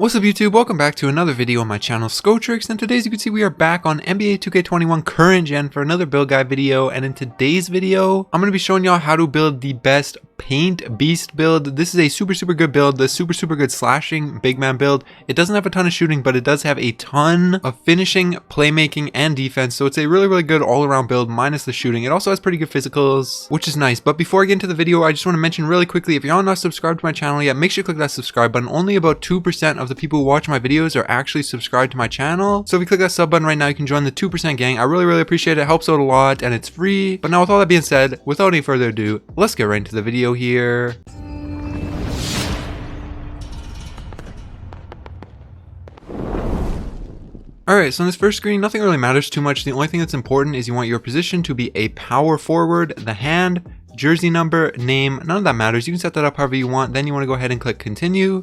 What's up YouTube, welcome back to another video on my channel Skotrix, and today as you can see we are back on NBA 2K21 current gen for another build guide video. And in today's video I'm going to be showing y'all how to build the best paint beast build. This is a super good build, the super good slashing big man build. It doesn't have a ton of shooting, but it does have a ton of finishing, playmaking, and defense, so it's a really good all around build minus the shooting. It also has pretty good physicals, which is nice. But before I get into the video, I just want to mention really quickly, if you're not subscribed to my channel yet, make sure you click that subscribe button. Only about 2% of the people who watch my videos are actually subscribed to my channel, so if you click that sub button right now, you can join the 2% gang. I really appreciate it. It helps out a lot and it's free. But now with all that being said, without any further ado, let's get right into the video here. Alright, so in this first screen, nothing really matters too much. The only thing that's important is you want your position to be a power forward, the hand, jersey number, name, none of that matters. You can set that up however you want. Then you want to go ahead and click continue.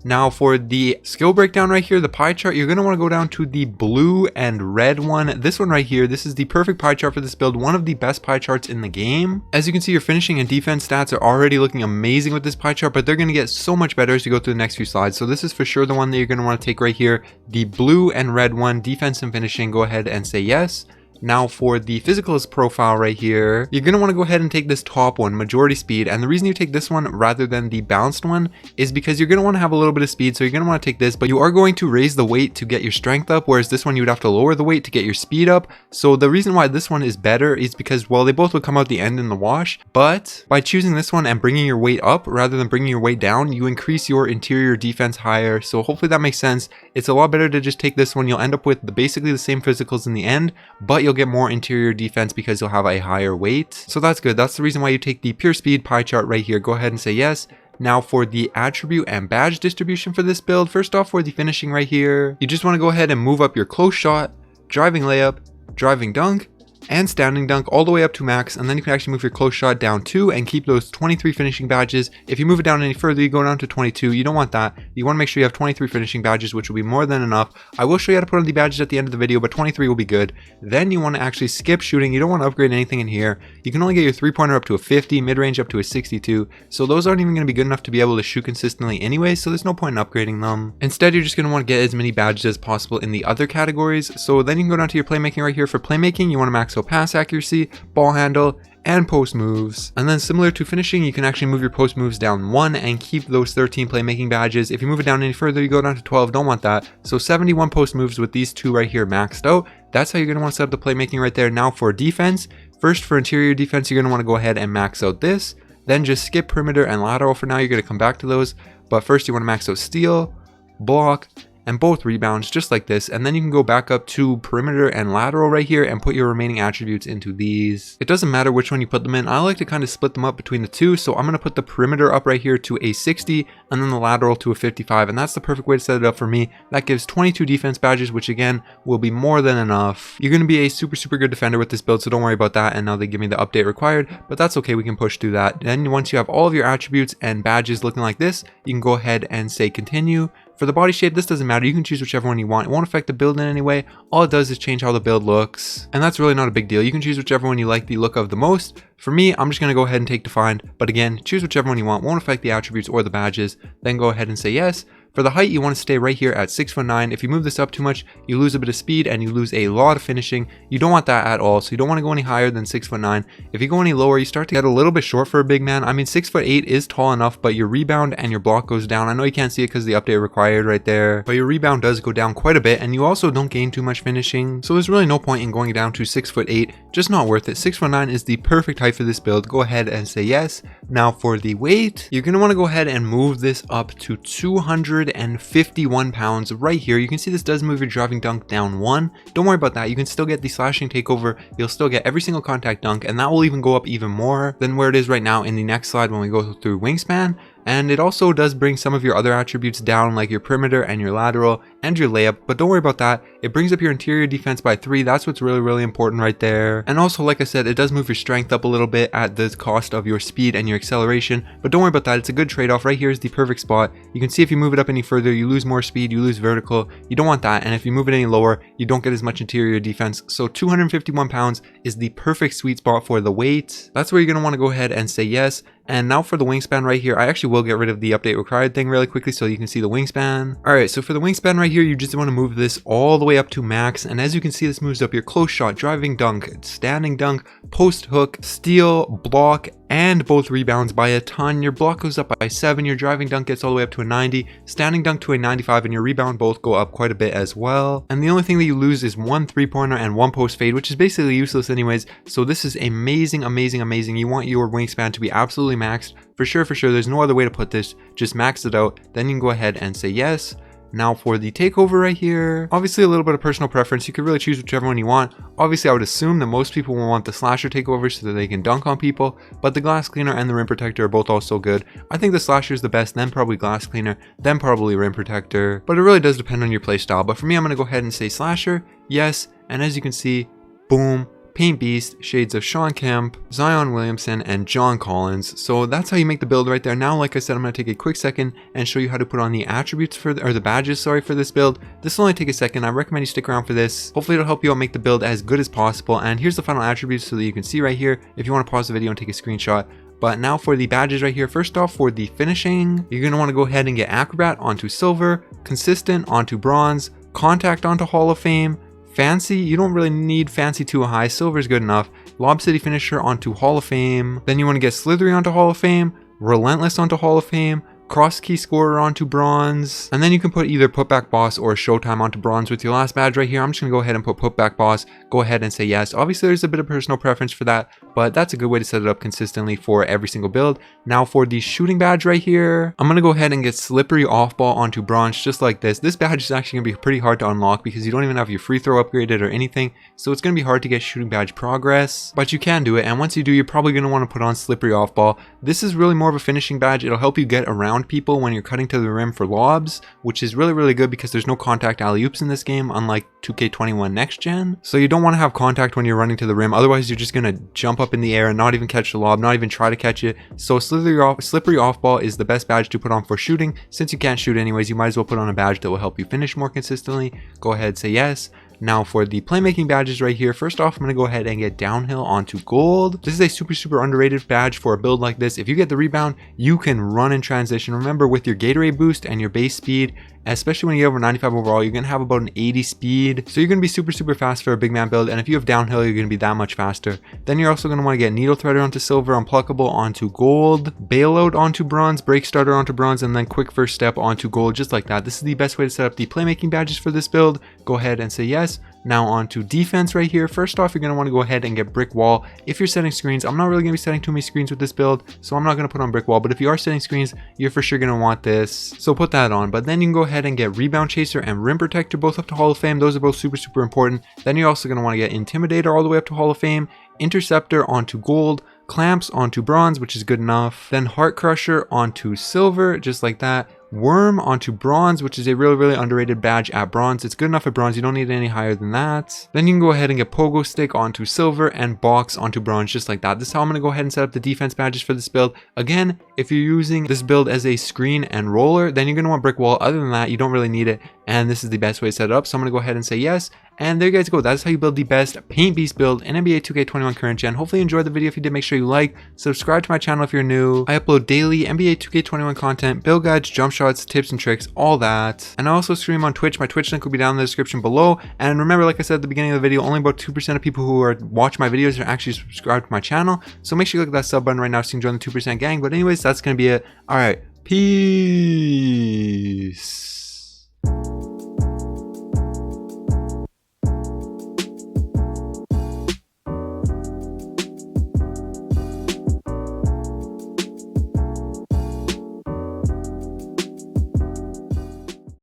Now for the skill breakdown right here, the pie chart, you're going to want to go down to the blue and red one. This one right here, this is the perfect pie chart for this build, one of the best pie charts in the game. As you can see, your finishing and defense stats are already looking amazing with this pie chart, but they're going to get so much better as you go through the next few slides. So this is for sure the one that you're going to want to take right here, the blue and red one, defense and finishing. Go ahead and say yes. Now for the physicals profile right here, you're going to want to go ahead and take this top one, majority speed. And the reason you take this one rather than the balanced one is because you're going to want to have a little bit of speed. So you're going to want to take this, but you are going to raise the weight to get your strength up, whereas this one you would have to lower the weight to get your speed up. So the reason why this one is better is because, well, they both will come out the end in the wash, but by choosing this one and bringing your weight up rather than bringing your weight down, you increase your interior defense higher. So hopefully that makes sense. It's a lot better to just take this one. You'll end up with basically the same physicals in the end, but you'll get more interior defense because you'll have a higher weight. So that's good. That's the reason why you take the pure speed pie chart right here. Go ahead and say yes. Now for the attribute and badge distribution for this build, first off for the finishing right here, you just want to go ahead and move up your close shot, driving layup, driving dunk, and standing dunk all the way up to max, and then you can actually move your close shot down 2 and keep those 23 finishing badges. If you move it down any further, you go down to 22. You don't want that. You want to make sure you have 23 finishing badges, which will be more than enough. I will show you how to put on the badges at the end of the video, but 23 will be good. Then you want to actually skip shooting. You don't want to upgrade anything in here. You can only get your 3-pointer up to a 50, mid-range up to a 62, so those aren't even going to be good enough to be able to shoot consistently anyway, so there's no point in upgrading them. Instead, you're just going to want to get as many badges as possible in the other categories. So then you can go down to your playmaking right here. For playmaking, you want to max out pass accuracy, ball handle, and post moves. And then similar to finishing, you can actually move your post moves down 1 and keep those 13 playmaking badges. If you move it down any further, you go down to 12. Don't want that. So 71 post moves with these two right here maxed out. That's how you're going to want to set up the playmaking right there. Now for defense, first for interior defense, you're going to want to go ahead and max out this. Then just skip perimeter and lateral for now. You're going to come back to those. But first you want to max out steal, block, and both rebounds just like this, and then you can go back up to perimeter and lateral right here and put your remaining attributes into these. It doesn't matter which one you put them in. I like to kind of split them up between the two, so I'm going to put the perimeter up right here to a 60 and then the lateral to a 55, and that's the perfect way to set it up for me. That gives 22 defense badges, which again will be more than enough. You're going to be a super good defender with this build, so don't worry about that. And now they give me the update required, but that's okay, we can push through that. Then once you have all of your attributes and badges looking like this, you can go ahead and say continue. For the body shape, this doesn't matter. You can choose whichever one you want. It won't affect the build in any way. All it does is change how the build looks. And that's really not a big deal. You can choose whichever one you like the look of the most. For me, I'm just going to go ahead and take defined. But again, choose whichever one you want. Won't affect the attributes or the badges. Then go ahead and say yes. For the height, you want to stay right here at 6'9". If you move this up too much, you lose a bit of speed and you lose a lot of finishing. You don't want that at all, so you don't want to go any higher than 6'9". If you go any lower, you start to get a little bit short for a big man. I mean, 6'8" is tall enough, but your rebound and your block goes down. I know you can't see it because the update required right there, but your rebound does go down quite a bit, and you also don't gain too much finishing. So there's really no point in going down to 6'8". Just not worth it. 6'9" is the perfect height for this build. Go ahead and say yes. Now for the weight, you're going to want to go ahead and move this up to 251 pounds right here. You can see this does move your driving dunk down 1. Don't worry about that. You can still get the slashing takeover. You'll still get every single contact dunk, and that will even go up even more than where it is right now in the next slide when we go through wingspan. And it also does bring some of your other attributes down, like your perimeter and your lateral and your layup, but don't worry about that. It brings up your interior defense by 3. That's what's really important right there. And also, like I said, it does move your strength up a little bit at the cost of your speed and your acceleration, but don't worry about that. It's a good trade-off. Right here is the perfect spot. You can see if you move it up any further, you lose more speed, you lose vertical. You don't want that, and if you move it any lower, you don't get as much interior defense. So 251 pounds is the perfect sweet spot for the weight. That's where you're going to want to go ahead and say yes. And now for the wingspan right here, I actually will get rid of the update required thing really quickly so you can see the wingspan. Alright, so for the wingspan right here, you just want to move this all the way up to max. And as you can see, this moves up your close shot, driving dunk, standing dunk, post hook, steal, block, and both rebounds by a ton. Your block goes up by 7, your driving dunk gets all the way up to a 90, standing dunk to a 95, and your rebound both go up quite a bit as well. And the only thing that you lose is 1 3-pointer and 1 post fade, which is basically useless anyways. So this is amazing. You want your wingspan to be absolutely maxed. For sure. There's no other way to put this. Just max it out. Then you can go ahead and say yes. Now for the takeover right here, obviously a little bit of personal preference. You could really choose whichever one you want. Obviously, I would assume that most people will want the slasher takeover so that they can dunk on people, but the glass cleaner and the rim protector are both also good. I think the slasher is the best, then probably glass cleaner, then probably rim protector, but it really does depend on your play style. But for me, I'm going to go ahead and say slasher, yes, and as you can see, boom, Paint Beast, shades of Sean Kemp, Zion Williamson, and John Collins. So that's how you make the build right there. Now, like I said, I'm going to take a quick second and show you how to put on the attributes for the badges, for this build. This will only take a second. I recommend you stick around for this. Hopefully it'll help you out make the build as good as possible. And here's the final attributes so that you can see right here if you want to pause the video and take a screenshot. But now for the badges right here, first off for the finishing, you're going to want to go ahead and get Acrobat onto Silver, Consistent onto Bronze, Contact onto Hall of Fame, Fancy, you don't really need Fancy too high, Silver is good enough. Lob City Finisher onto Hall of Fame. Then you want to get Slithery onto Hall of Fame, Relentless onto Hall of Fame, Cross Key Scorer onto Bronze. And then you can put either Putback Boss or Showtime onto Bronze with your last badge right here. I'm just going to go ahead and put Putback Boss. Go ahead and say yes. Obviously, there's a bit of personal preference for that, but that's a good way to set it up consistently for every single build. Now for the shooting badge right here, I'm going to go ahead and get Slippery Off Ball onto Bronze just like this. This badge is actually going to be pretty hard to unlock because you don't even have your free throw upgraded or anything, so it's going to be hard to get shooting badge progress, but you can do it. And once you do, you're probably going to want to put on Slippery Off Ball. This is really more of a finishing badge. It'll help you get around people when you're cutting to the rim for lobs, which is really good because there's no contact alley-oops in this game, unlike 2K21 Next Gen. So you don't want to have contact when you're running to the rim, otherwise you're just going to jump up in the air and not even catch the lob, not even try to catch it. So Slippery Off Ball is the best badge to put on for shooting. Since you can't shoot anyways, you might as well put on a badge that will help you finish more consistently. Go ahead, say yes. Now for the playmaking badges right here, first off, I'm going to go ahead and get Downhill onto Gold. This is a super underrated badge for a build like this. If you get the rebound, you can run in transition. Remember, with your Gatorade boost and your base speed, especially when you get over 95 overall, you're going to have about an 80 speed. So you're going to be super fast for a big man build. And if you have Downhill, you're going to be that much faster. Then you're also going to want to get Needle Threader onto Silver, Unpluckable onto Gold, Bailout onto Bronze, Break Starter onto Bronze, and then Quick First Step onto Gold, just like that. This is the best way to set up the playmaking badges for this build. Go ahead and say yes. Now on to defense right here. First off, you're going to want to go ahead and get Brick Wall. If you're setting screens, I'm not really going to be setting too many screens with this build, so I'm not going to put on Brick Wall, but if you are setting screens, you're for sure going to want this, so put that on. But then you can go ahead and get Rebound Chaser and Rim Protector both up to Hall of Fame. Those are both super important. Then you're also going to want to get Intimidator all the way up to Hall of Fame, Interceptor onto Gold, Clamps onto Bronze, which is good enough, then Heart Crusher onto Silver, just like that, Worm onto Bronze, which is a really underrated badge at Bronze. It's good enough at Bronze, you don't need any higher than that. Then you can go ahead and get Pogo Stick onto Silver and Box onto Bronze, just like that. This is how I'm going to go ahead and set up the defense badges for this build. Again, if you're using this build as a screen and roller, then you're going to want Brick Wall. Other than that, you don't really need it, and this is the best way to set it up. So I'm going to go ahead and say yes. And there you guys go. That's how you build the best Paint Beast build in NBA 2K21 current gen. Hopefully you enjoyed the video. If you did, make sure you like, subscribe to my channel if you're new. I upload daily NBA 2K21 content, build guides, jump shots, tips and tricks, all that. And I also stream on Twitch. My Twitch link will be down in the description below. And remember, like I said at the beginning of the video, only about 2% of people who watch my videos are actually subscribed to my channel. So make sure you click that sub button right now so you can join the 2% gang. But anyways, that's going to be it. All right. Peace.